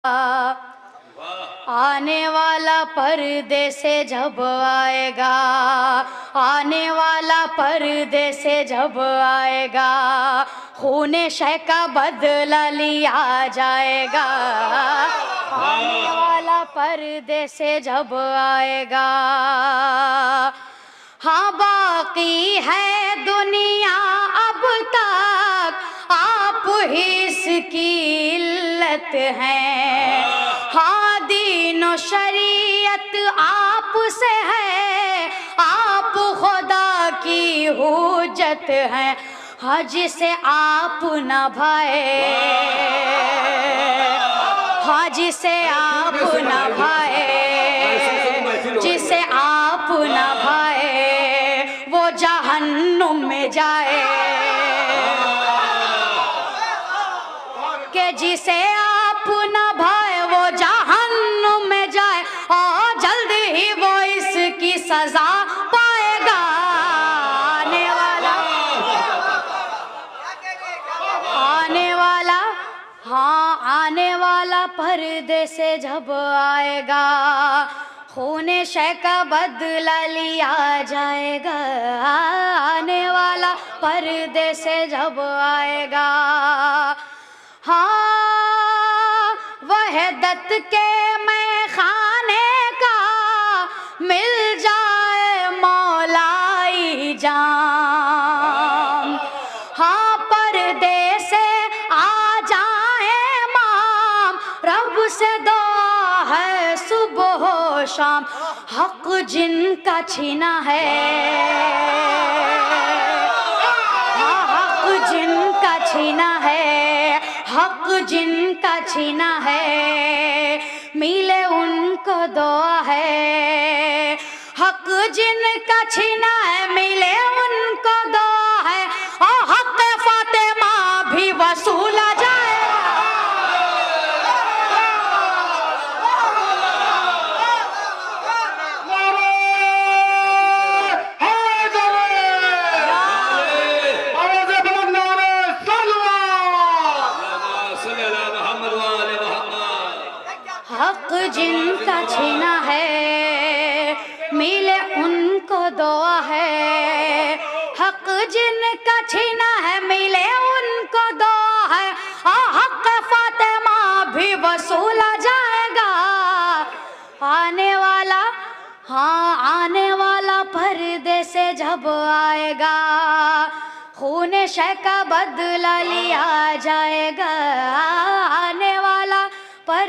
आने वाला पर्दे से जब आएगा, आने वाला पर्दे से जब आएगा, खूने शय का बदला लिया जाएगा। आने वाला पर्दे से जब आएगा। हाँ बाकी है दुनिया अब तक, आप ही इसकी इल्लत हैं। हाँ दीन शरीयत आप से है, आप खुदा की हुज्जत हैं। हाँ जिसे आप न भाए, हाँ जिसे आप न भाए, जिसे आप न भाए वो जहन्नुम में जाए। कि जिसे आप न भाए वो जहन्नुम में जाए, और जल्द ही वो इसकी सजा पाएगा। आने वाला, आने वाला, हाँ आने वाला पर्दे से जब आएगा, खूने शय का बदला लिया जाएगा। आने वाला पर्दे से जब आएगा। हाँ वहदत के मैं खाने का मिल जाए मौलाई जान। हाँ पर्दे से आ जाए माम, रब से दुआ है सुबह शाम। हक जिनका छीना है, हाँ हक जिनका छीना है, हक जिनका छीना है, मिले उनको दुआ है। हक जिनका छीना है मिले उनको दुआ है, और हक फातिमा भी वसूला जाए। हक जिनका छीना है मिले उनको दुआ है। हक जिनका छीना है मिले उनको दुआ है, और हक फातिमा भी वसूला जाएगा। आने वाला, हाँ आने वाला पर्दे से जब आएगा, खूने शय का बदला लिया जाएगा। आने वाला पर